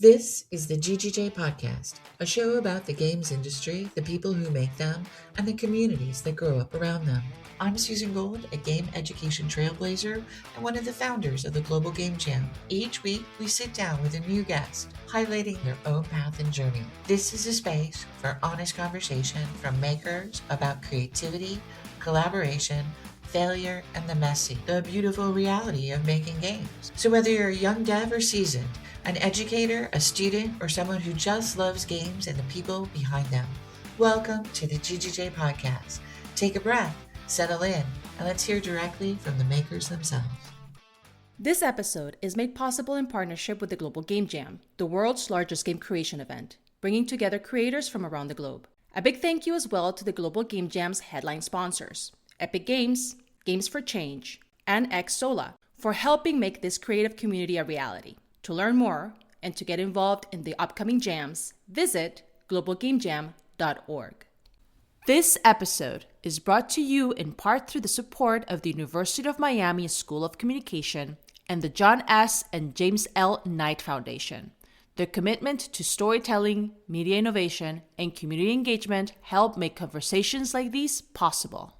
This is the GGJ Podcast, a show about the games industry, the people who make them, and the communities that grow up around them. I'm Susan Gold, a game education trailblazer and one of the founders of the Global Game Jam. Each week, we sit down with a new guest, highlighting their own path and journey. This is a space for honest conversation from makers about creativity, collaboration, failure, and the messy, the beautiful reality of making games. So whether you're a young dev or seasoned, an educator, a student, or someone who just loves games and the people behind them, welcome to the GGJ Podcast. Take a breath, settle in, and let's hear directly from the makers themselves. This episode is made possible in partnership with the Global Game Jam, the world's largest game creation event, bringing together creators from around the globe. A big thank you as well to the Global Game Jam's headline sponsors, Epic Games, Games for Change, and Xsola, for helping make this creative community a reality. To learn more and to get involved in the upcoming jams, visit globalgamejam.org. This episode is brought to you in part through the support of the University of Miami School of Communication and the John S. and James L. Knight Foundation. Their commitment to storytelling, media innovation, and community engagement help make conversations like these possible.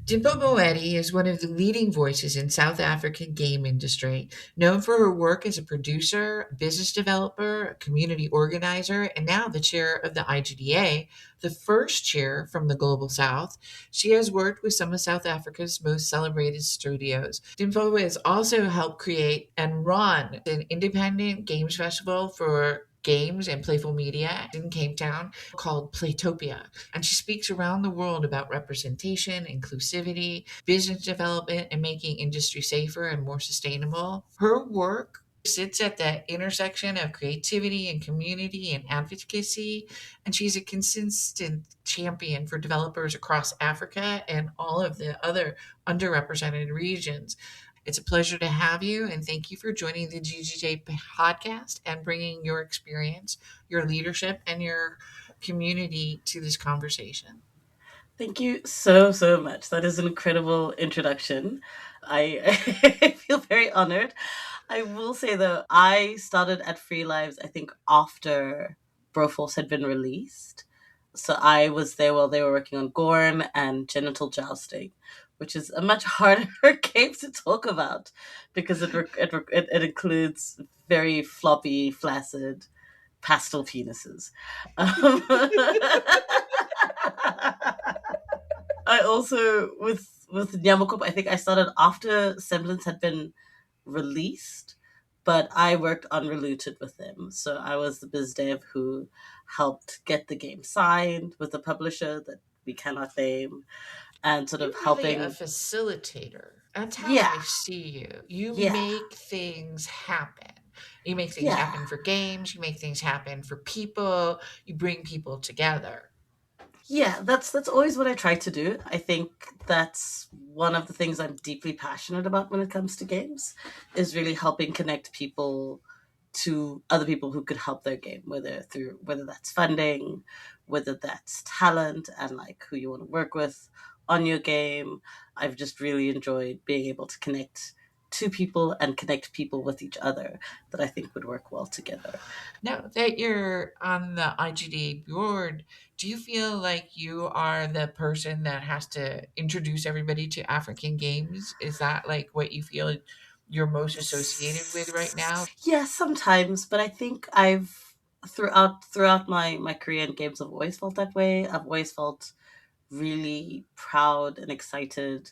Limpho Moeti is one of the leading voices in South African game industry, known for her work as a producer, business developer, community organizer, and now the chair of the IGDA, the first chair from the Global South. She has worked with some of South Africa's most celebrated studios. Limpho has also helped create and run an independent games festival for games and playful media in Cape Town called Playtopia. And she speaks around the world about representation, inclusivity, business development, and making industry safer and more sustainable. Her work sits at the intersection of creativity and community and advocacy, and she's a consistent champion for developers across Africa and all of the other underrepresented regions. It's a pleasure to have you, and thank you for joining the GGJ podcast and bringing your experience, your leadership, and your community to this conversation. Thank you so much. That is an incredible introduction. I feel very honored. I will say though, I started at Free Lives, I think, after Broforce had been released. So I was there while they were working on Gorn and Genital Jousting, which is a much harder game to talk about because it includes very floppy, flaccid, pastel penises. I also with Nyamakop, I think I started after Semblance had been released, but I worked unreluted with them. So I was the biz dev who helped get the game signed with a publisher that we cannot name, and sort of helping a facilitator. That's how Yeah. I see you. You Yeah. make things happen. You make things happen for games. You make things happen for people. You bring people together. Yeah, that's always what I try to do. I think that's one of the things I'm deeply passionate about when it comes to games, is really helping connect people to other people who could help their game, whether that's funding, whether that's talent, and like who you want to work with on your game. I've just really enjoyed being able to connect to people and connect people with each other that I think would work well together. Now that you're on the IGDA board, do you feel like you are the person that has to introduce everybody to African games? Is that like what you feel you're most associated with right now? Yeah, sometimes, but I think I've throughout my career in games, I've always felt that way. I've always felt really proud and excited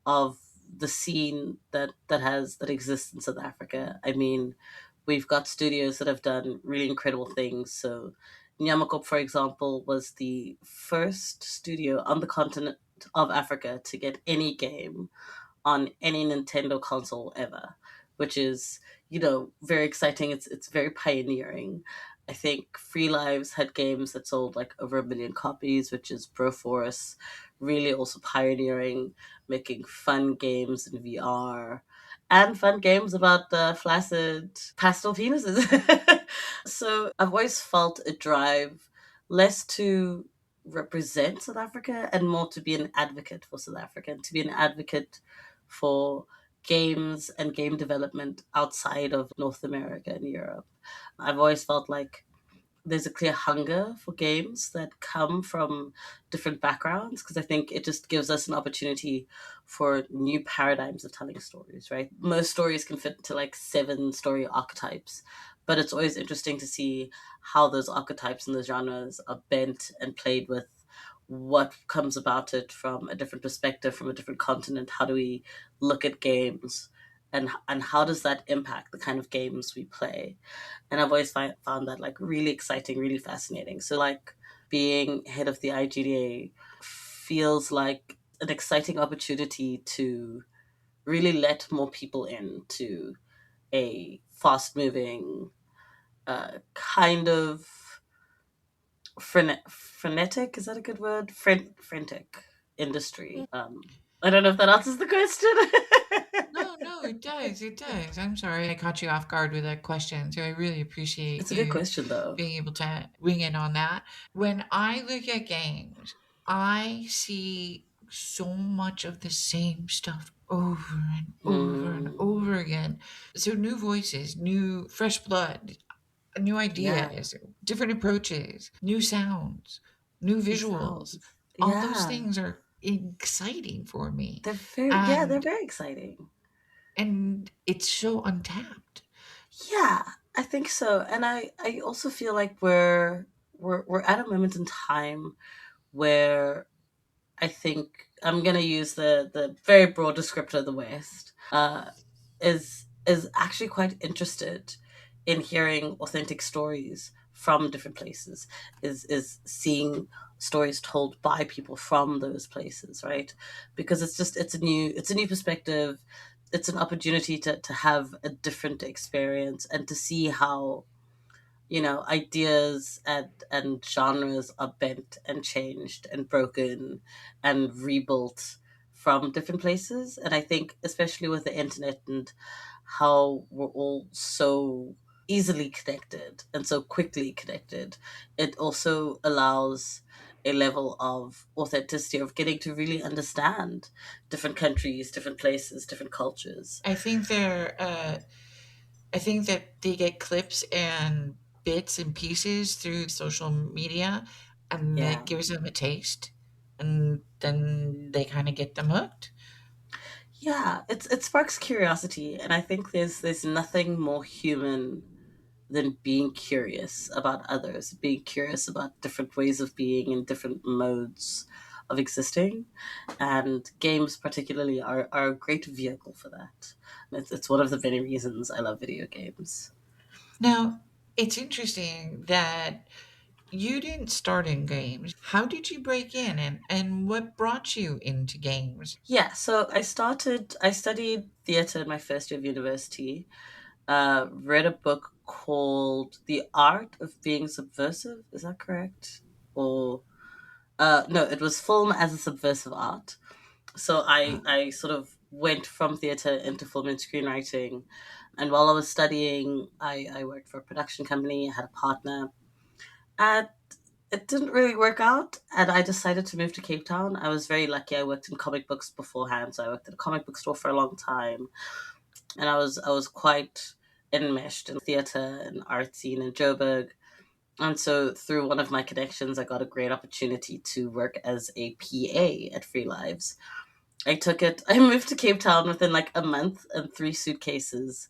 of the scene that exists in South Africa. I mean, we've got studios that have done really incredible things. So Nyamakop, for example, was the first studio on the continent of Africa to get any game on any Nintendo console ever, which is, very exciting. It's very pioneering. I think Free Lives had games that sold like over 1 million copies, which is Broforce, really also pioneering, making fun games in VR and fun games about the flaccid pastel penises. So I've always felt a drive less to represent South Africa and more to be an advocate for South Africa and to be an advocate for games and game development outside of North America and Europe. I've always felt like there's a clear hunger for games that come from different backgrounds, because I think it just gives us an opportunity for new paradigms of telling stories, right? Most stories can fit into like 7 story archetypes, but it's always interesting to see how those archetypes and those genres are bent and played with, what comes about it from a different perspective, from a different continent. How do we look at games, and how does that impact the kind of games we play? And I've always found that like really exciting, really fascinating. So like being head of the IGDA feels like an exciting opportunity to really let more people into a fast moving, kind of frenetic, is that a good word? Frantic industry. I don't know if that answers the question. No, no, it does. It does. I'm sorry I caught you off guard with that question. So I really appreciate It's a good you question though. being able to wing in on that. When I look at games, I see so much of the same stuff over and over and Mm, over again. So new voices, new fresh blood, new yeah, ideas, different approaches, new sounds, new new visuals. sounds. All those Yeah, things are exciting for me. they're And very exciting. it's so untapped. Yeah, I think so. And I also feel like we're at a moment in time where I think I'm gonna use the very broad descriptor of the West, is actually quite interested in hearing authentic stories from different places, is seeing stories told by people from those places, right? Because it's a new perspective. It's an opportunity to have a different experience and to see how, ideas and genres are bent and changed and broken and rebuilt from different places. And I think especially with the internet and how we're all so easily connected and so quickly connected, it also allows a level of authenticity, of getting to really understand different countries, different places, different cultures. I think I think that they get clips and bits and pieces through social media, and Yeah. that gives them a taste, and then they kind of get them hooked. Yeah, it sparks curiosity, and I think there's nothing more human than being curious about others, being curious about different ways of being and different modes of existing. And games particularly are a great vehicle for that. It's one of the many reasons I love video games. Now, it's interesting that you didn't start in games. How did you break in, and what brought you into games? Yeah, so I studied theater in my first year of university, read a book called The Art of Being Subversive. Is that correct? Or no, it was film as a subversive art. So I sort of went from theater into film and screenwriting. And while I was studying, I worked for a production company. I had a partner, and it didn't really work out. And I decided to move to Cape Town. I was very lucky. I worked in comic books beforehand, so I worked at a comic book store for a long time, and I was quite enmeshed in theater and art scene in Joburg. And so through one of my connections, I got a great opportunity to work as a PA at Free Lives. I took it. I moved to Cape Town within like a month and 3 suitcases.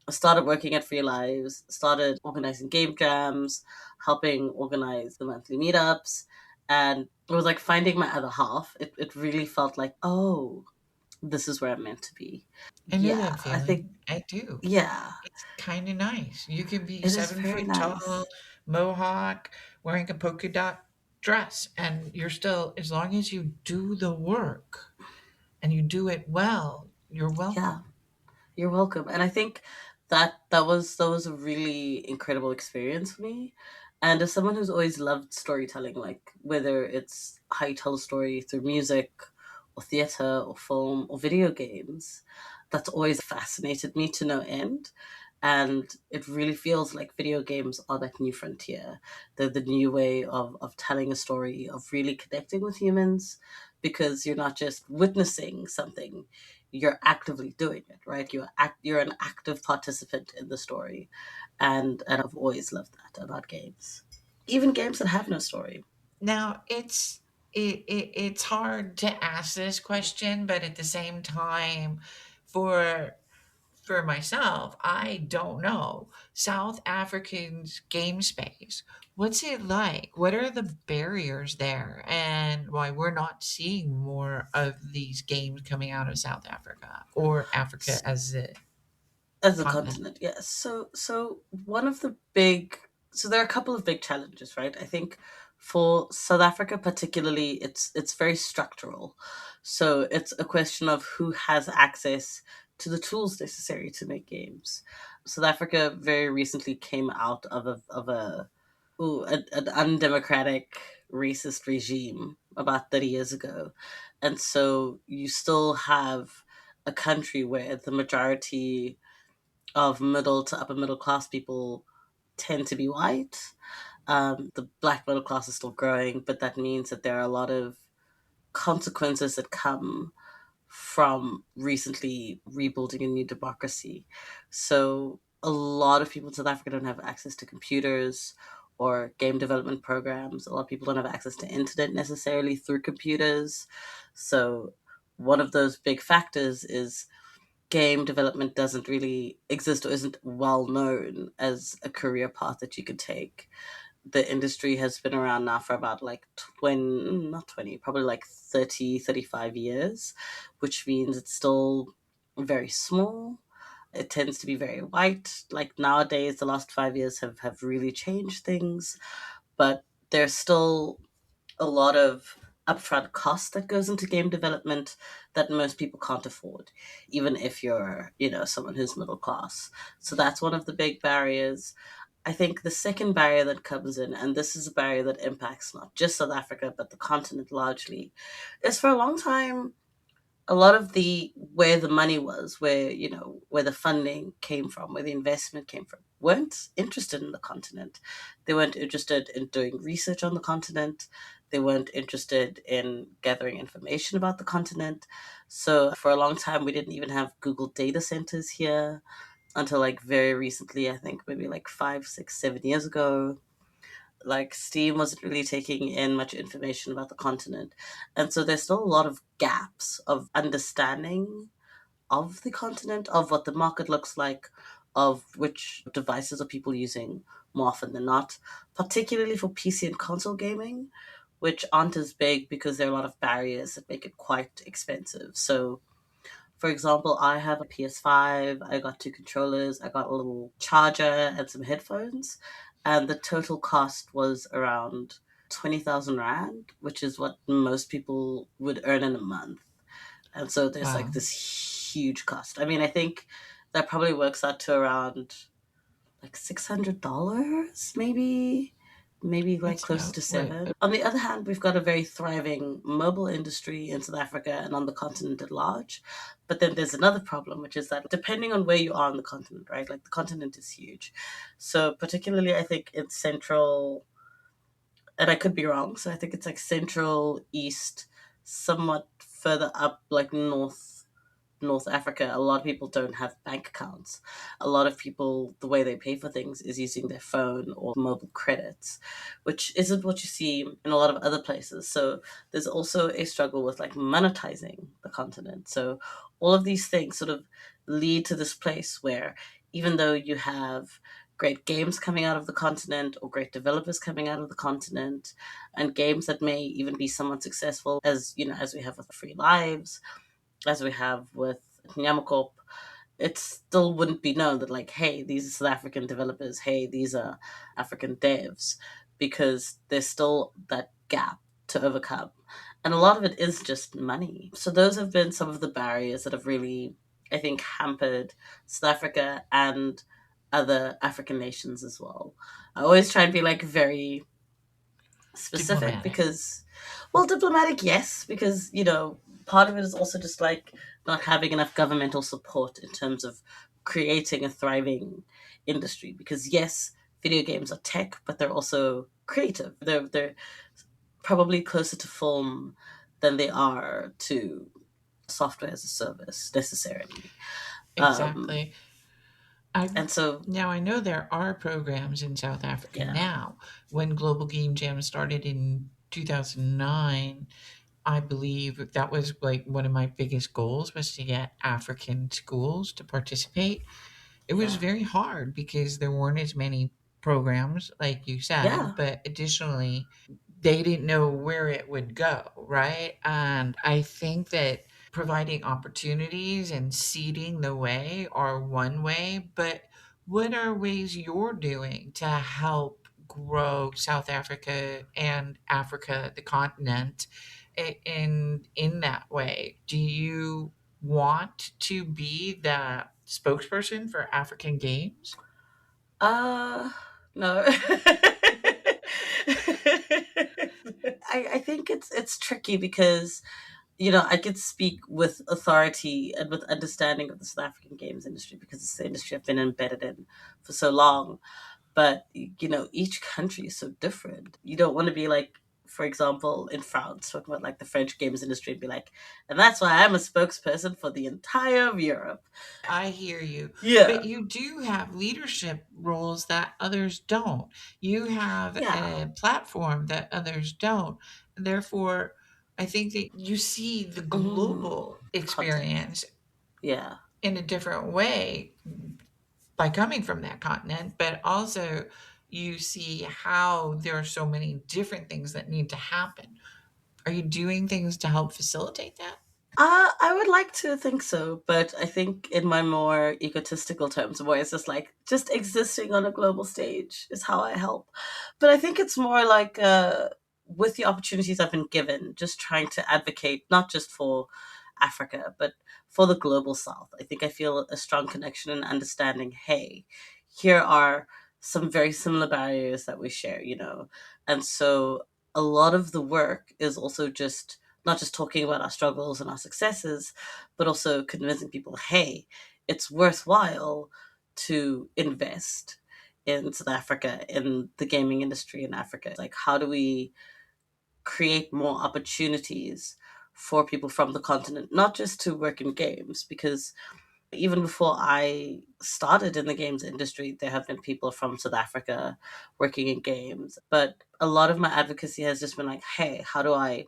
I started working at Free Lives, started organizing game jams, helping organize the monthly meetups, and it was like finding my other half. It really felt like, oh, this is where I'm meant to be. I know Yeah, that I think, feeling. I do. yeah, It's kind of nice. You can be it is seven very foot tall, nice. mohawk, wearing a polka dot dress, and you're still, as long as you do the work and you do it well, you're Yeah, welcome. you're welcome. And I think that was a really incredible experience for me. And as someone who's always loved storytelling, like whether it's how you tell a story through music or theater or film or video games, that's always fascinated me to no end. And it really feels like video games are that new frontier. They're the new way of telling a story, of really connecting with humans, because you're not just witnessing something, you're actively doing it, right? You're an active participant in the story. And I've always loved that about games. Even games that have no story. Now, it's hard to ask this question, but at the same time, for for myself, I don't know. South African's game space. What's it like? What are the barriers there, and why we're not seeing more of these games coming out of South Africa or Africa as a As a continent? continent, yes. So one of the big so there are a couple of big challenges, right? I think for South Africa particularly, it's very structural. So it's a question of who has access to the tools necessary to make games. South Africa very recently came out of an undemocratic racist regime about 30 years ago. And so you still have a country where the majority of middle to upper middle class people tend to be white. The black middle class is still growing, but that means that there are a lot of consequences that come from recently rebuilding a new democracy. So a lot of people in South Africa don't have access to computers or game development programs. A lot of people don't have access to internet necessarily through computers. So one of those big factors is game development doesn't really exist or isn't well known as a career path that you could take. The industry has been around now for about like 20, not 20, probably like 30, 35 years, which means it's still very small. It tends to be very white. Like nowadays, the last 5 years have really changed things, but there's still a lot of upfront cost that goes into game development that most people can't afford, even if you're, someone who's middle class. So that's one of the big barriers. I think the second barrier that comes in, and this is a barrier that impacts not just South Africa, but the continent largely, is for a long time a lot of the where the money was, where the funding came from, where the investment came from, weren't interested in the continent. They weren't interested in doing research on the continent. They weren't interested in gathering information about the continent. So for a long time, we didn't even have Google data centers here until like very recently. I think maybe like 5, 6, 7 years ago. Like Steam wasn't really taking in much information about the continent. And so there's still a lot of gaps of understanding of the continent, of what the market looks like, of which devices are people using more often than not, particularly for PC and console gaming, which aren't as big because there are a lot of barriers that make it quite expensive. So for example, I have a PS5, I got two controllers, I got a little charger and some headphones, and the total cost was around 20,000 Rand, which is what most people would earn in a month. And so there's like Wow, this huge cost. I mean, I think that probably works out to around like $600, maybe like that's closer to about right. seven. On the other hand, we've got a very thriving mobile industry in South Africa and on the continent at large. But then there's another problem, which is that depending on where you are on the continent, right? Like the continent is huge. So particularly, I think in central, and I could be wrong. So I think it's like central, east, somewhat further up, like North Africa, a lot of people don't have bank accounts. A lot of people, the way they pay for things is using their phone or mobile credits, which isn't what you see in a lot of other places. So there's also a struggle with like monetizing the continent. So all of these things sort of lead to this place where even though you have great games coming out of the continent or great developers coming out of the continent and games that may even be somewhat successful as we have with Free Lives, as we have with Nyamakop, it still wouldn't be known that like, hey, these are South African developers, hey, these are African devs, because there's still that gap to overcome. And a lot of it is just money. So those have been some of the barriers that have really, I think, hampered South Africa and other African nations as well. I always try and be like very specific Diplomatic. because, well, diplomatic, yes, because part of it is also just like not having enough governmental support in terms of creating a thriving industry. Because yes, video games are tech, but they're also creative. They're probably closer to film than they are to software as a service necessarily. Um, Exactly. I and so Now I know there are programs in South Africa yeah, now. When Global Game Jam started in 2009, I believe that was like one of my biggest goals was to get African schools to participate. It was yeah, very hard because there weren't as many programs like you said, yeah, but additionally they didn't know where it would go, right? And I think that providing opportunities and seeding the way are one way, but what are ways you're doing to help grow South Africa and Africa, the continent, in that way? Do you want to be the spokesperson for African games? uh, no. I think it's tricky because I could speak with authority and with understanding of the South African games industry because it's the industry I've been embedded in for so long. But each country is so different. You don't want to be like, for example, in France, talking about like the French games industry, and be like, and that's why I'm a spokesperson for the entire of Europe. I hear you, but Yeah, you do have leadership roles that others don't. You have yeah, a platform that others don't. Therefore, I think that you see the global context. experience Yeah, in a different way by coming from that continent, but also you see how there are so many different things that need to happen. Are you doing things to help facilitate that? I would like to think so, but I think in my more egotistical terms, where it's just like just existing on a global stage is how I help. But I think it's more like with the opportunities I've been given, just trying to advocate not just for Africa, but for the global South. I think I feel a strong connection and understanding. Hey, here are some very similar barriers that we share, and so a lot of the work is also just not just talking about our struggles and our successes, but also convincing people, hey, it's worthwhile to invest in South Africa, in the gaming industry in Africa. Like, how do we create more opportunities for people from the continent, not just to work in games? Because even before I started in the games industry, there have been people from South Africa working in games. But a lot of my advocacy has just been like, hey, how do I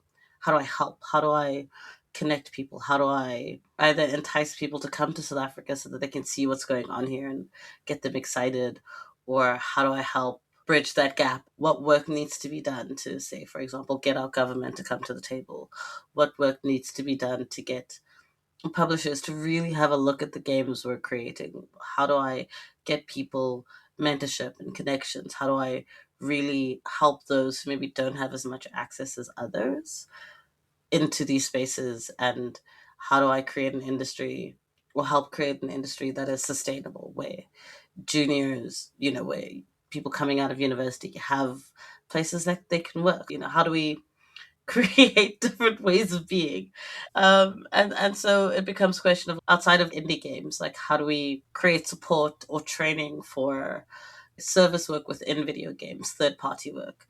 help? How do I connect people? How do I either entice people to come to South Africa so that they can see what's going on here and get them excited? Or how do I help bridge that gap? What work needs to be done to, say, for example, get our government to come to the table? What work needs to be done to get publishers to really have a look at the games we're creating? How do I get people mentorship and connections? How do I really help those who maybe don't have as much access as others into these spaces? And how do I create an industry or help create an industry that is sustainable, where juniors, where people coming out of university have places that they can work? How do we create different ways of being? And so it becomes a question of, outside of indie games, like, how do we create support or training for service work within video games, third party work?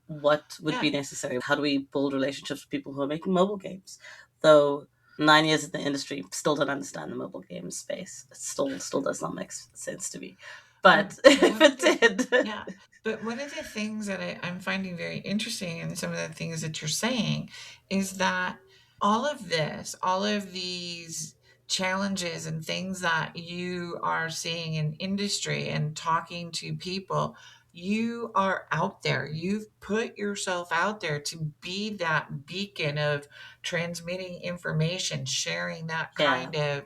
What would Yeah. be necessary? How do we build relationships with people who are making mobile games? Though 9 years in the industry, still don't understand the mobile game space. It still does not make sense to me. But if One of it the did, Yeah, but one of the things that I'm finding very interesting in some of the things that you're saying is that all of this, all of these challenges and things that you are seeing in industry and talking to people, you are out there. You've put yourself out there to be that beacon of transmitting information, sharing that yeah, kind of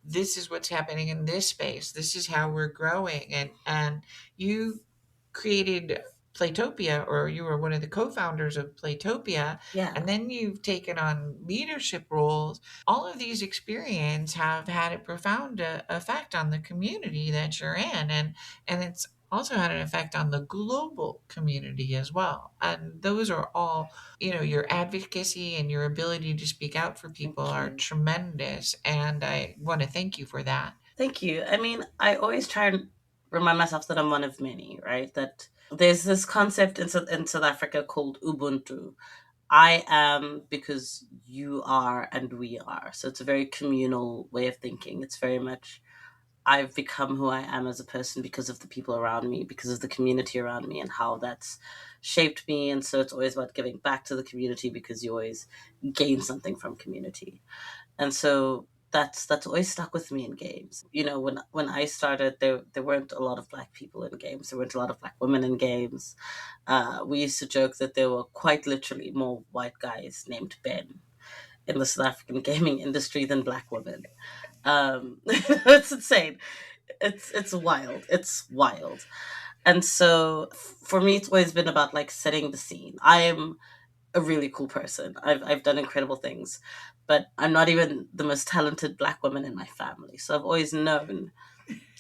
this is what's happening in this space. This is how we're growing. And you created Playtopia, or you were one of the co-founders of Playtopia, yeah, and then you've taken on leadership roles. All of these experiences have had a profound effect on the community that you're in, and it's also had an effect on the global community as well. And those are all, your advocacy and your ability to speak out for people thank are you. tremendous, and I want to thank you for that. Thank you. I mean, I always try and remind myself that I'm one of many, right? That there's this concept in South Africa called Ubuntu. I am because you are and we are. So it's a very communal way of thinking. It's very much I've become who I am as a person because of the people around me, because of the community around me, and how that's shaped me. And so it's always about giving back to the community because you always gain something from community. And so that's always stuck with me in games. You know, when I started, there weren't a lot of black people in games. There weren't a lot of black women in games. We used to joke that there were quite literally more white guys named Ben in the South African gaming industry than black women. It's insane. It's wild. It's wild. And so for me, it's always been about like setting the scene. I am a really cool person. I've done incredible things, but I'm not even the most talented black woman in my family. So I've always known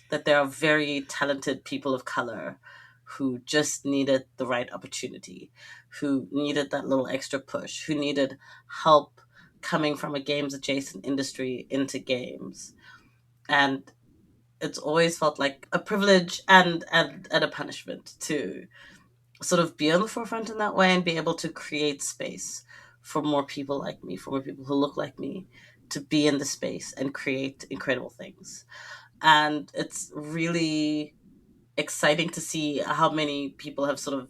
that there are very talented people of color who just needed the right opportunity, who needed that little extra push, who needed help coming from a games adjacent industry into games. And it's always felt like a privilege and a punishment to sort of be on the forefront in that way and be able to create space for more people like me, for more people who look like me, to be in the space and create incredible things. And it's really exciting to see how many people have sort of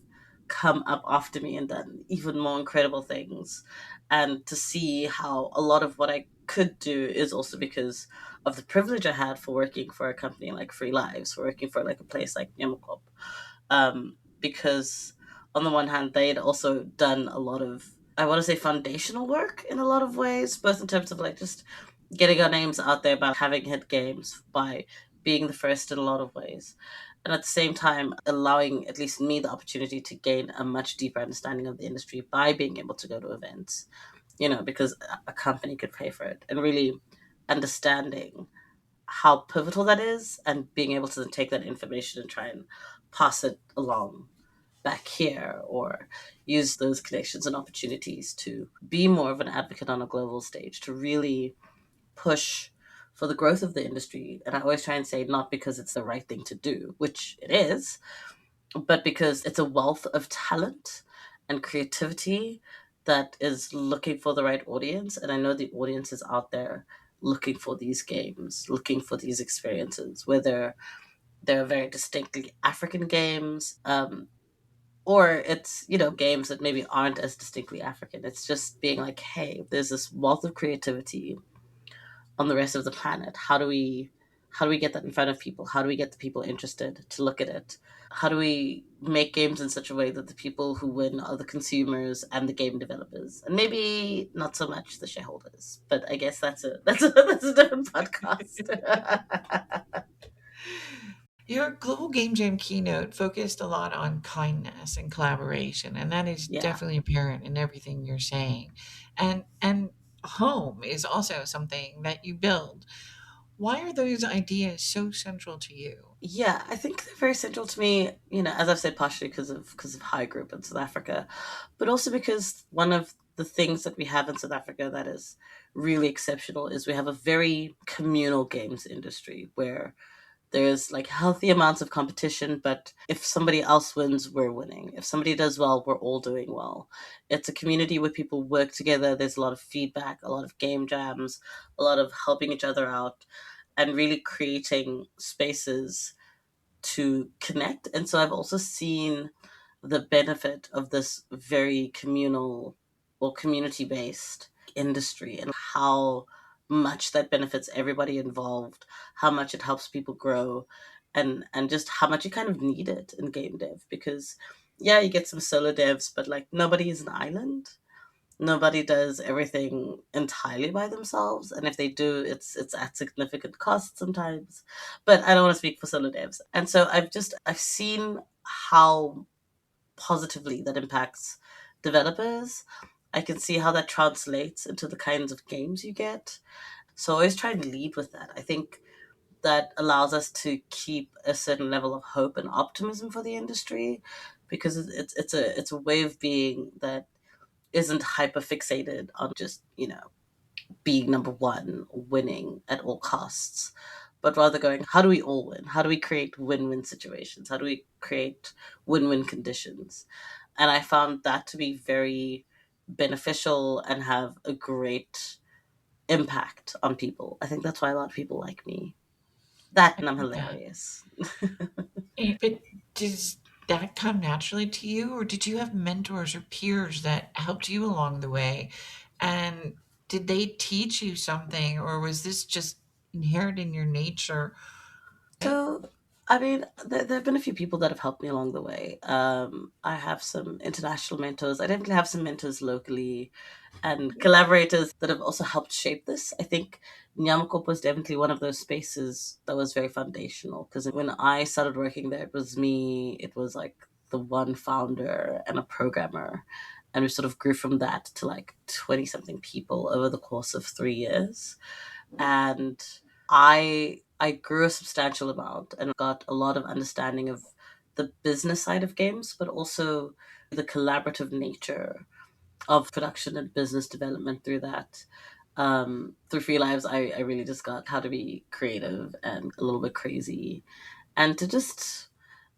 come up after me and done even more incredible things. And to see how a lot of what I could do is also because of the privilege I had for working for a company like Free Lives, for working for like a place like Nyamakop. Because on the one hand, they'd also done a lot of, I want to say, foundational work in a lot of ways, both in terms of like just getting our names out there by having hit games, by being the first in a lot of ways. And at the same time, allowing at least me the opportunity to gain a much deeper understanding of the industry by being able to go to events, you know, because a company could pay for it, and really understanding how pivotal that is and being able to then take that information and try and pass it along back here, or use those connections and opportunities to be more of an advocate on a global stage, to really push for the growth of the industry. And I always try and say, not because it's the right thing to do, which it is, but because it's a wealth of talent and creativity that is looking for the right audience. And I know the audience is out there looking for these games, looking for these experiences, whether they're very distinctly African games, or it's, you know, games that maybe aren't as distinctly African. It's just being like, hey, there's this wealth of creativity on the rest of the planet. How do we get that in front of people? How do we get the people interested to look at it? How do we make games in such a way that the people who win are the consumers and the game developers, and maybe not so much the shareholders? But I guess that's a different podcast. Your Global Game Jam keynote focused a lot on kindness and collaboration, and that is Yeah. definitely apparent in everything you're saying. And home is also something that you build. Why are those ideas so central to you? Yeah, I think they're very central to me, you know, as I've said, partially because of how I grew up in South Africa, but also because one of the things that we have in South Africa that is really exceptional is we have a very communal games industry where there's like healthy amounts of competition, but if somebody else wins, we're winning. If somebody does well, we're all doing well. It's a community where people work together. There's a lot of feedback, a lot of game jams, a lot of helping each other out, and really creating spaces to connect. And so I've also seen the benefit of this very communal or community based industry, and how much that benefits everybody involved, how much it helps people grow, and just how much you kind of need it in game dev. Because yeah, you get some solo devs, but like nobody is an island. Nobody does everything entirely by themselves, and if they do, it's at significant cost sometimes. But I don't want to speak for solo devs. And so I've seen how positively that impacts developers. I can see how that translates into the kinds of games you get. So I always try and lead with that. I think that allows us to keep a certain level of hope and optimism for the industry, because it's a way of being that isn't hyper fixated on just, you know, being number one, winning at all costs, but rather going, how do we all win? How do we create win-win situations? How do we create win-win conditions? And I found that to be very beneficial and have a great impact on people. I think that's why a lot of people like me. That I and I'm love that. hilarious. But does that come naturally to you, or did you have mentors or peers that helped you along the way? And did they teach you something, or was this just inherent in your nature? So, I mean, there have been a few people that have helped me along the way. I have some international mentors. I definitely have some mentors locally and collaborators that have also helped shape this. I think Nyamakop was definitely one of those spaces that was very foundational because when I started working there, it was me, it was like the one founder and a programmer. And we sort of grew from that to like 20 something people over the course of 3 years. And I grew a substantial amount and got a lot of understanding of the business side of games, but also the collaborative nature of production and business development through that. Through Free Lives, I really just got how to be creative and a little bit crazy and to just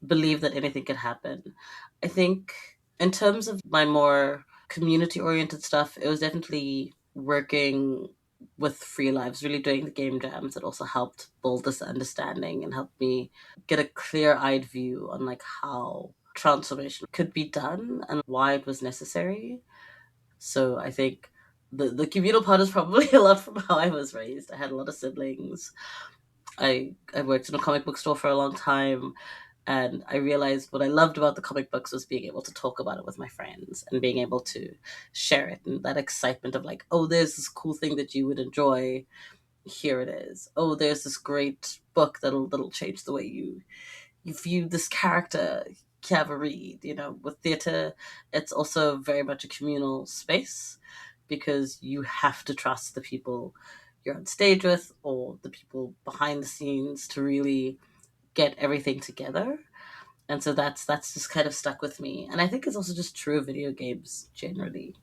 believe that anything could happen. I think in terms of my more community oriented stuff, it was definitely working with Free Lives, really doing the game jams that also helped build this understanding and helped me get a clear eyed view on like how transformation could be done and why it was necessary. So I think the communal part is probably a lot from how I was raised. I had a lot of siblings. I worked in a comic book store for a long time, and I realized what I loved about the comic books was being able to talk about it with my friends and being able to share it, and that excitement of like, oh, there's this cool thing that you would enjoy. Here it is. Oh, there's this great book that'll change the way you view this character. You have a read. You know, with theater, it's also very much a communal space because you have to trust the people you're on stage with or the people behind the scenes to really get everything together. And so that's just kind of stuck with me. And I think it's also just true of video games generally.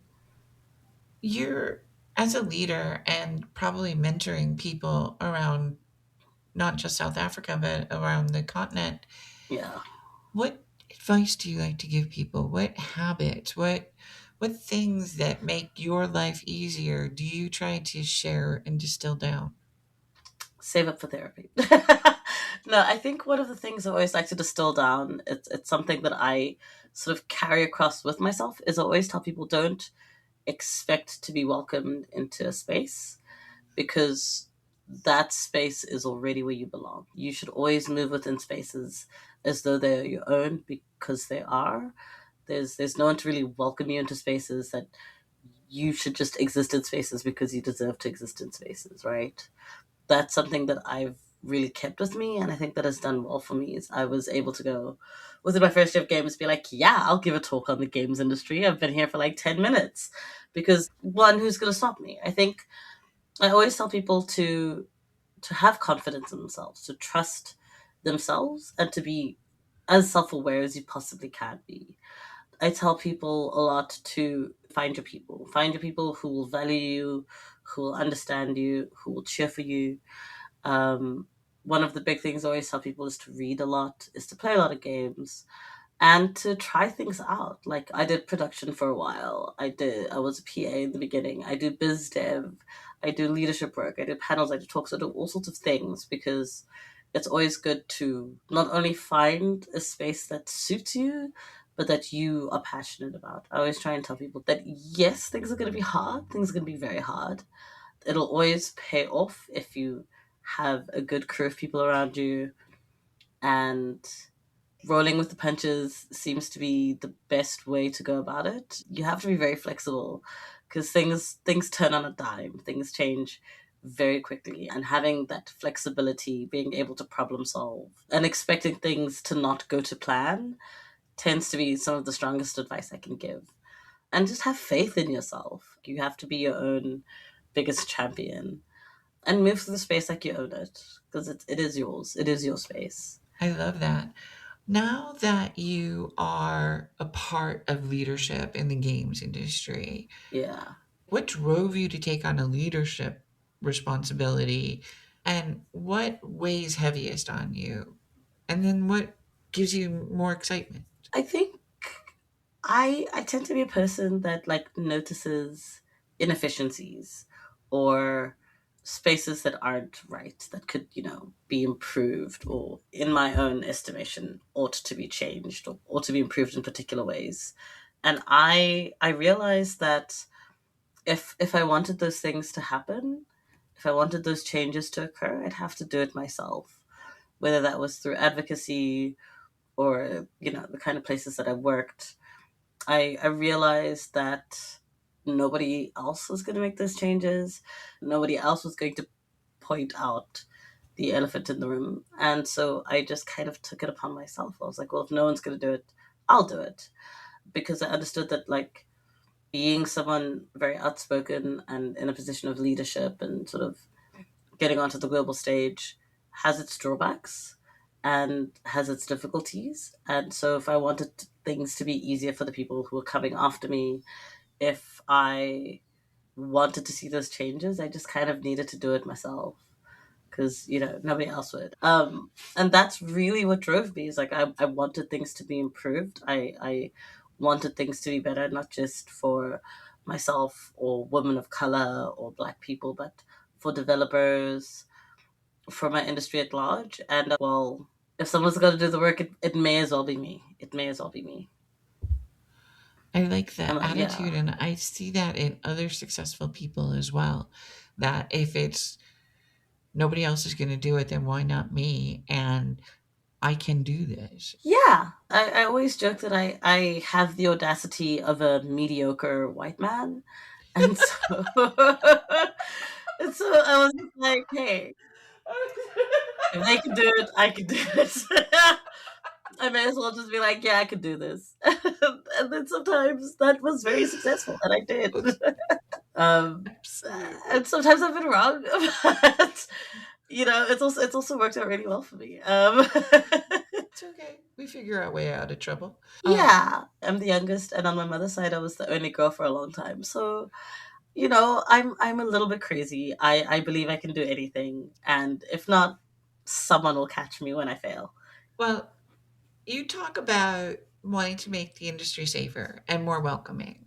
You're, as a leader and probably mentoring people around not just South Africa, but around the continent, Yeah. what advice do you like to give people? What habits, what things that make your life easier do you try to share and distill down? Save up for therapy. No, I think one of the things I always like to distill down, it's something that I sort of carry across with myself, is I always tell people don't expect to be welcomed into a space because that space is already where you belong. You should always move within spaces as though they're your own because they are. There's no one to really welcome you into spaces that you should just exist in spaces because you deserve to exist in spaces, right? That's something that I've really kept with me, and I think that has done well for me. Is I was able to go within my first year of games, be like, yeah, I'll give a talk on the games industry. I've been here for like 10 minutes because one, who's going to stop me? I think I always tell people to have confidence in themselves, to trust themselves, and to be as self aware as you possibly can be. I tell people a lot to find your people who will value you, who will understand you, who will cheer for you. One of the big things I always tell people is to read a lot, is to play a lot of games, and to try things out. Like I did production for a while. I was a PA in the beginning. I do biz dev. I do leadership work. I do panels. I do talks. I do all sorts of things because it's always good to not only find a space that suits you, but that you are passionate about. I always try and tell people that yes, things are going to be hard. Things are going to be very hard. It'll always pay off if you have a good crew of people around you, and rolling with the punches seems to be the best way to go about it. You have to be very flexible because things turn on a dime. Things change very quickly, and having that flexibility, being able to problem solve and expecting things to not go to plan tends to be some of the strongest advice I can give. And just have faith in yourself. You have to be your own biggest champion and move through the space like you own it because it is yours. It is your space. I love that. Now that you are a part of leadership in the games industry, Yeah. what drove you to take on a leadership responsibility? And what weighs heaviest on you? And then what gives you more excitement? I think I tend to be a person that like notices inefficiencies or spaces that aren't right that could, be improved or in my own estimation ought to be changed or ought to be improved in particular ways. And I realized that if I wanted those things to happen, if I wanted those changes to occur, I'd have to do it myself. Whether that was through advocacy or, the kind of places that I worked, I realized that nobody else was going to make those changes. Nobody else was going to point out the elephant in the room. And so I just kind of took it upon myself. I was like, well, if no one's going to do it, I'll do it. Because I understood that, like, being someone very outspoken and in a position of leadership and sort of getting onto the global stage has its drawbacks and has its difficulties. And so, if I wanted things to be easier for the people who are coming after me, if I wanted to see those changes, I just kind of needed to do it myself because nobody else would. And that's really what drove me. Is like I wanted things to be improved. I wanted things to be better, not just for myself or women of color or black people, but for developers, for my industry at large. And well, if someone's got to do the work, it may as well be me. It may as well be me. I like that Yeah. attitude, and I see that in other successful people as well. That if it's nobody else is going to do it, then why not me? And I can do this. Yeah. I always joke that I have the audacity of a mediocre white man. And so, and so I was just like, hey, if they can do it, I can do it. I may as well just be like, yeah, I could do this. And then sometimes that was very successful, and I did. Um, and Absolutely. sometimes I've been wrong, but it's also worked out really well for me. It's okay. We figure our way out of trouble. Yeah, I'm the youngest, and on my mother's side, I was the only girl for a long time. So I'm a little bit crazy. I believe I can do anything, and if not, someone will catch me when I fail. Well, you talk about wanting to make the industry safer and more welcoming.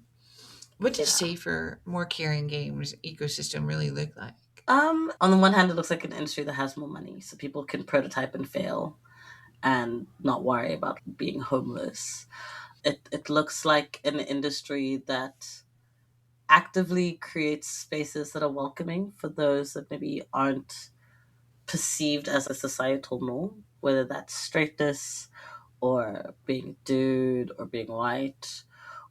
What does Yeah. safer, more caring games ecosystem really look like? On the one hand, it looks like an industry that has more money, so people can prototype and fail and not worry about being homeless. It looks like an industry that actively creates spaces that are welcoming for those that maybe aren't perceived as a societal norm, whether that's straightness or being a dude or being white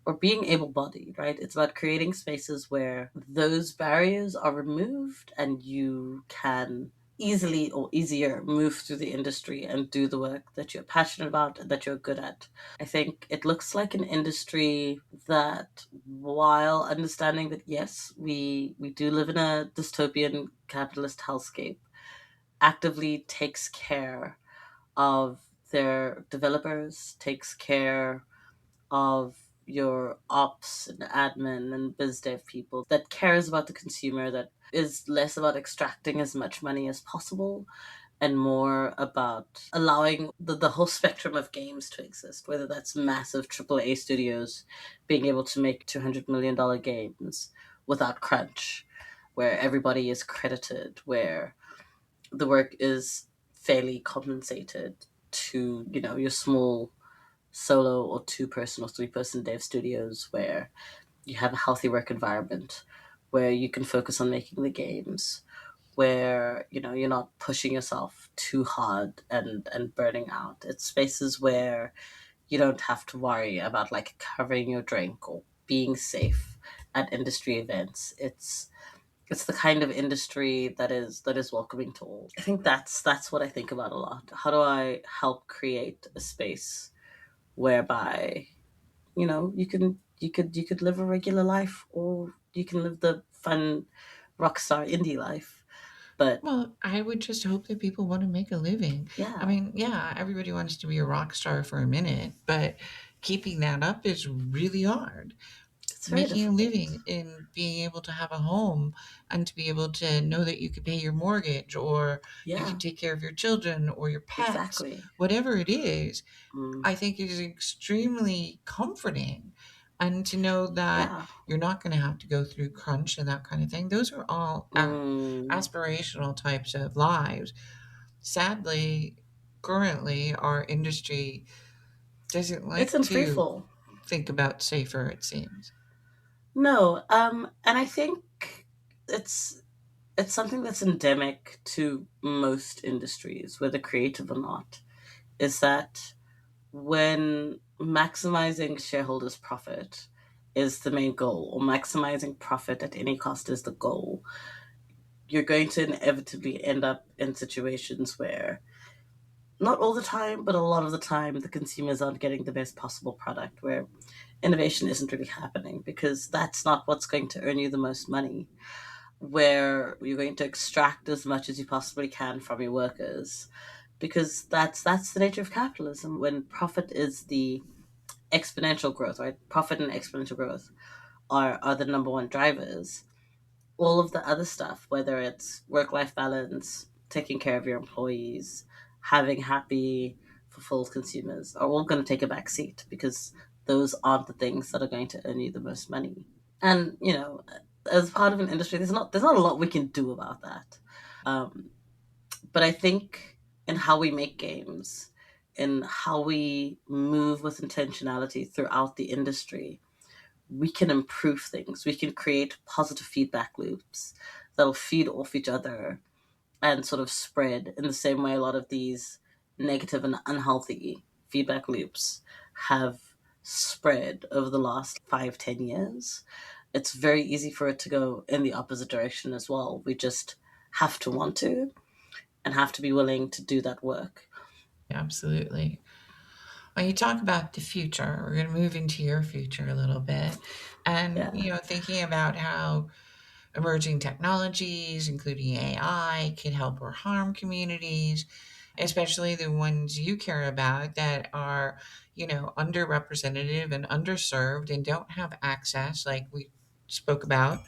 or being able bodied, right? It's about creating spaces where those barriers are removed and you can easily or easier move through the industry and do the work that you're passionate about and that you're good at. I think it looks like an industry that, while understanding that yes, we do live in a dystopian capitalist hellscape, actively takes care of their developers, takes care of your ops and admin and biz dev people, that cares about the consumer, that is less about extracting as much money as possible and more about allowing the whole spectrum of games to exist, whether that's massive AAA studios being able to make $200 million games without crunch, where everybody is credited, where the work is fairly compensated to, your small solo or two-person or three-person dev studios where you have a healthy work environment, where you can focus on making the games, where you're not pushing yourself too hard and burning out. It's spaces where you don't have to worry about like covering your drink or being safe at industry events. It's the kind of industry that is welcoming to all. I think that's what I think about a lot. How do I help create a space whereby you could live a regular life, or you can live the fun rock star indie life. But Well, I would just hope that people want to make a living. I yeah, mean, yeah, everybody wants to be a rock star for a minute, but keeping that up is really hard. It's very making a difficult. living, in being able to have a home and to be able to know that you can pay your mortgage or you can Yeah, take care of your children or your pets, exactly. whatever it is, Mm, I think is extremely comforting. And to know that yeah. you're not going to have to go through crunch and that kind of thing. Those are all Mm, aspirational types of lives. Sadly, currently, our industry doesn't it's like in free to fall. think about safer, it seems. No, and I think it's it's something that's endemic to most industries, whether creative or not, is that when maximizing shareholders' profit is the main goal, or maximizing profit at any cost is the goal, you're going to inevitably end up in situations where, not all the time, but a lot of the time, the consumers aren't getting the best possible product, where innovation isn't really happening because that's not what's going to earn you the most money. Where you're going to extract as much as you possibly can from your workers, because that's the nature of capitalism. When profit is the exponential growth, right? Profit and exponential growth are the number one drivers. All of the other stuff, whether it's work life balance, taking care of your employees, having happy, fulfilled consumers, are all going to take a back seat because those aren't the things that are going to earn you the most money. And as part of an industry, there's not a lot we can do about that. But I think in how we make games, in how we move with intentionality throughout the industry, we can improve things. We can create positive feedback loops that'll feed off each other and sort of spread in the same way a lot of these negative and unhealthy feedback loops have spread over the last 5, 10 years. It's very easy for it to go in the opposite direction as well. We just have to want to and have to be willing to do that work. Absolutely. When you talk about the future, we're going to move into your future a little bit. And, Yeah, thinking about how emerging technologies, including AI, can help or harm communities, especially the ones you care about that are, underrepresented and underserved and don't have access, like we spoke about.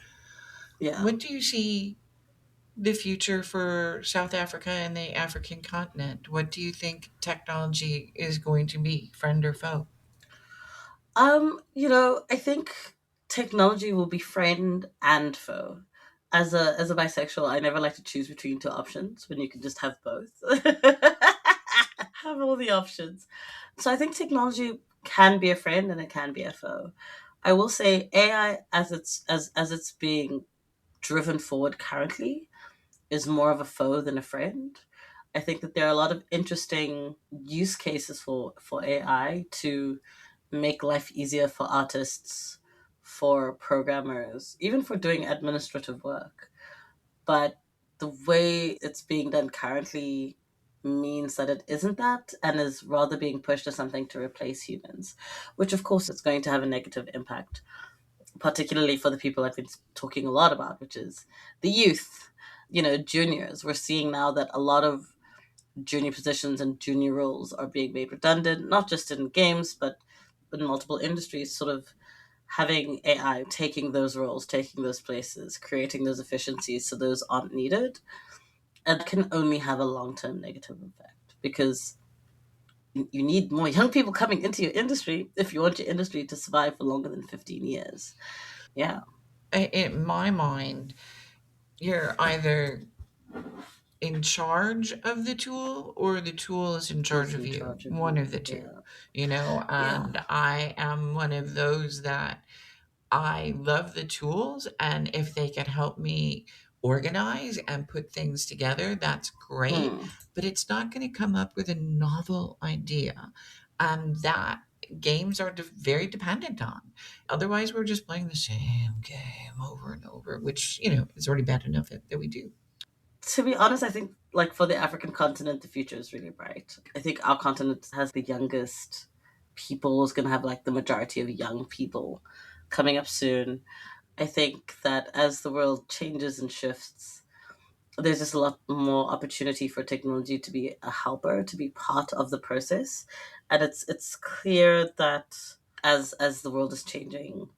yeah. What do you see the future for South Africa and the African continent? What do you think technology is going to be, friend or foe? I think technology will be friend and foe. As a bisexual, I never like to choose between two options when you can just have both. Have all the options. So I think technology can be a friend and it can be a foe. I will say AI as it's being driven forward currently is more of a foe than a friend. I think that there are a lot of interesting use cases for AI to make life easier for artists, for programmers, even for doing administrative work. But the way it's being done currently means that it isn't that and is rather being pushed as something to replace humans, which of course is going to have a negative impact, particularly for the people I've been talking a lot about, which is the youth, juniors. We're seeing now that a lot of junior positions and junior roles are being made redundant, not just in games, but in multiple industries, sort of having AI taking those roles, taking those places, creating those efficiencies so those aren't needed. And that can only have a long term negative effect because you need more young people coming into your industry if you want your industry to survive for longer than 15 years. Yeah. In my mind, you're either in charge of the tool or the tool is in charge Is of in you, charge of one you. of the two, Yeah. and Yeah. I am one of those that I love the tools, and if they can help me organize and put things together, that's great. Mm. But it's not going to come up with a novel idea, and that games are very dependent on. Otherwise, we're just playing the same game over and over, which is already bad enough that we do. To be honest, I think like for the African continent, the future is really bright. I think our continent has the youngest people, is going to have like the majority of young people coming up soon. I think that as the world changes and shifts, there's just a lot more opportunity for technology to be a helper, to be part of the process. And it's clear that as the world is changing,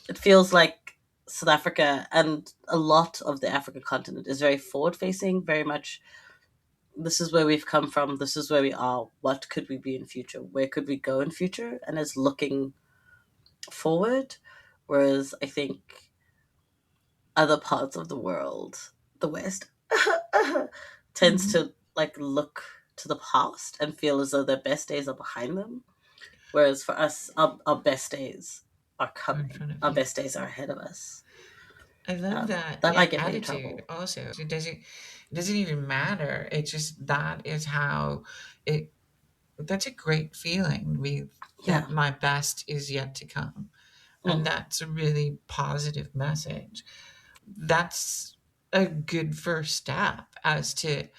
It feels like South Africa and a lot of the African continent is very forward facing, very much this is where we've come from, this is where we are, what could we be in future, where could we go in future, and it's looking forward. Whereas I think other parts of the world, the West, tends Mhm. to like look to the past and feel as though their best days are behind them. Whereas for us, our best days are In coming. front of Our you. best days are ahead of us. I love that. That Yeah, might get me in attitude trouble. also. It doesn't even matter. It's just that is how it that's a great feeling. We Yeah. that my best is yet to come. And Mm, that's a really positive message. That's a good first step as to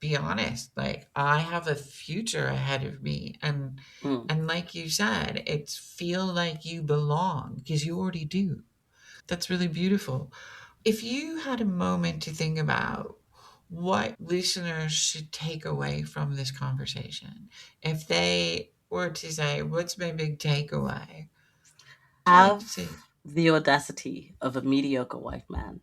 be honest. Like I have a future ahead of me mm. and like you said, it's feel like you belong because you already do. That's really beautiful. If you had a moment to think about what listeners should take away from this conversation, if they were to say, what's my big takeaway? What would you like to Have say? the audacity of a mediocre white man.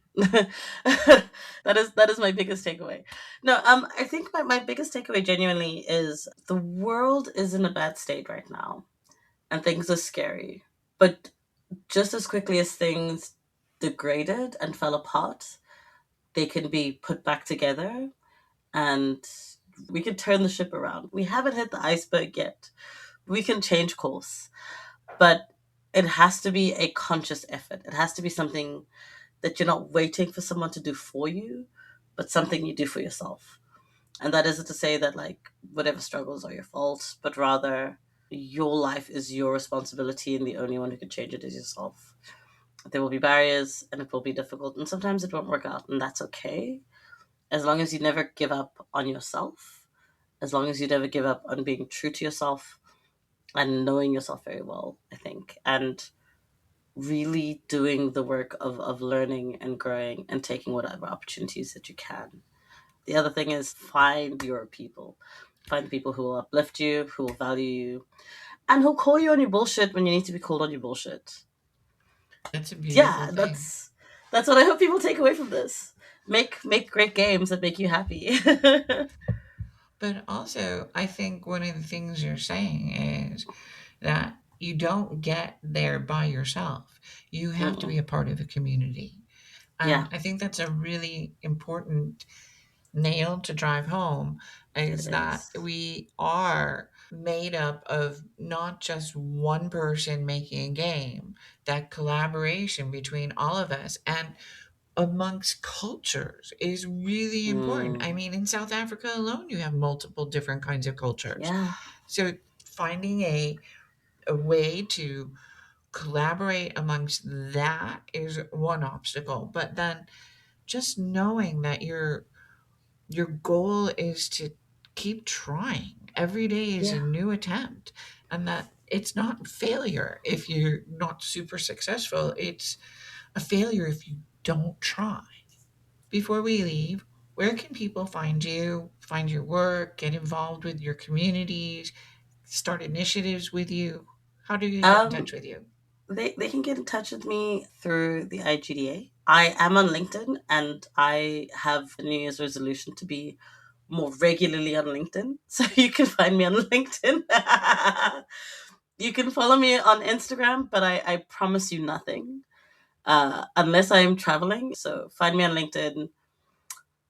That is my biggest takeaway. No, I think my biggest takeaway genuinely is the world is in a bad state right now and things are scary. But just as quickly as things degraded and fell apart, they can be put back together and we can turn the ship around. We haven't hit the iceberg yet. We can change course, but it has to be a conscious effort. It has to be something that you're not waiting for someone to do for you, but something you do for yourself. And that isn't to say that like whatever struggles are your fault, but rather your life is your responsibility and the only one who can change it is yourself. There will be barriers and it will be difficult and sometimes it won't work out and that's okay. As long as you never give up on yourself, as long as you never give up on being true to yourself and knowing yourself very well, I think. And really doing the work of learning and growing and taking whatever opportunities that you can. The other thing is find your people. Find the people who will uplift you, who will value you, and who'll call you on your bullshit when you need to be called on your bullshit. That's a beautiful Yeah, thing. that's what I hope people take away from this. Make great games that make you happy. But also, I think one of the things you're saying is that you don't get there by yourself. You have to be Mm-mm. a part of a community. Yeah, And I think that's a really important nail to drive home it is that is. we are made up of not just one person making a game, that collaboration between all of us and amongst cultures is really important. I Mm, mean, in South Africa alone, you have multiple different kinds of cultures. yeah. So finding a way to collaborate amongst that is one obstacle. But then just knowing that your goal is to keep trying. Every day is a Yeah. new attempt, and that it's not failure if you're not super successful. It's a failure if you don't try. Before we leave, where can people find you, find your work, get involved with your communities, start initiatives with you? How do you get in touch Um, with you? they can get in touch with me through the IGDA. I am on LinkedIn and I have a New Year's resolution to be more regularly on LinkedIn. So you can find me on LinkedIn. You can follow me on Instagram, but I promise you nothing unless I am traveling. So find me on LinkedIn,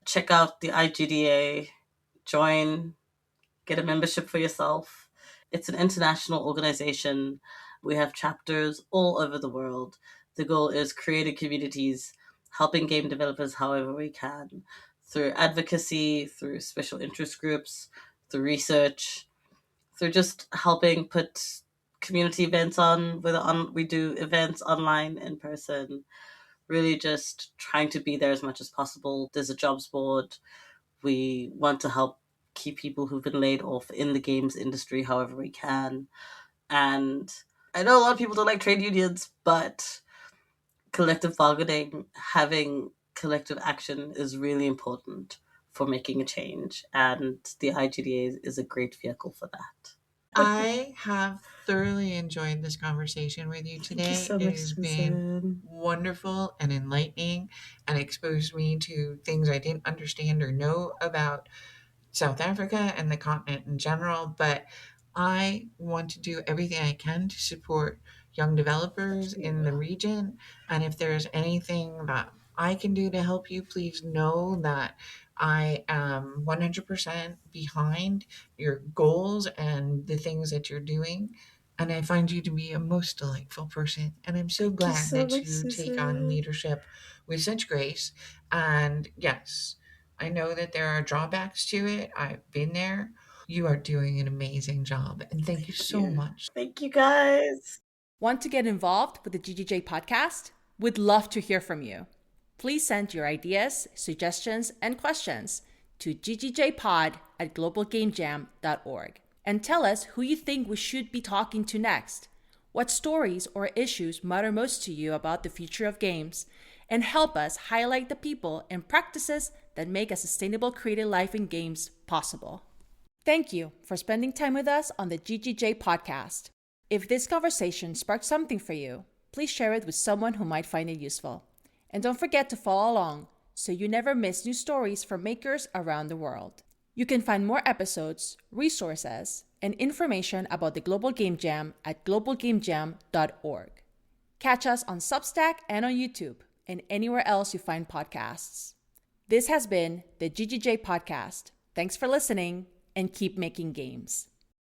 check out the IGDA, join, get a membership for yourself. It's an international organization. We have chapters all over the world. The goal is creating communities, helping game developers however we can, through advocacy, through special interest groups, through research, through just helping put community events on, whether on we do events online, in person, really just trying to be there as much as possible. There's a jobs board. We want to help keep people who've been laid off in the games industry however we can. And I know a lot of people don't like trade unions, but collective bargaining, having collective action is really important for making a change. And the IGDA is a great vehicle for that. I have thoroughly enjoyed this conversation with you Thank you today. so It much, has been Susan. wonderful and enlightening and exposed me to things I didn't understand or know about South Africa and the continent in general, but I want to do everything I can to support young Thank developers in the you. region. And if there's anything that I can do to help you, please know that I am 100% behind your goals and the things that you're doing. And I find you to be a most delightful person. And I'm so Thank you glad so that much, you take on Susan. leadership with such grace. And yes, I know that there are drawbacks to it. I've been there. You are doing an amazing job. And thank you Thank so you. much. Thank you, guys. Want to get involved with the GGJ podcast? We'd love to hear from you. Please send your ideas, suggestions, and questions to ggjpod@globalgamejam.org and tell us who you think we should be talking to next, what stories or issues matter most to you about the future of games, and help us highlight the people and practices that make a sustainable creative life in games possible. Thank you for spending time with us on the GGJ podcast. If this conversation sparked something for you, please share it with someone who might find it useful. And don't forget to follow along so you never miss new stories from makers around the world. You can find more episodes, resources, and information about the Global Game Jam at globalgamejam.org. Catch us on Substack and on YouTube and anywhere else you find podcasts. This has been the GGJ Podcast. Thanks for listening and keep making games.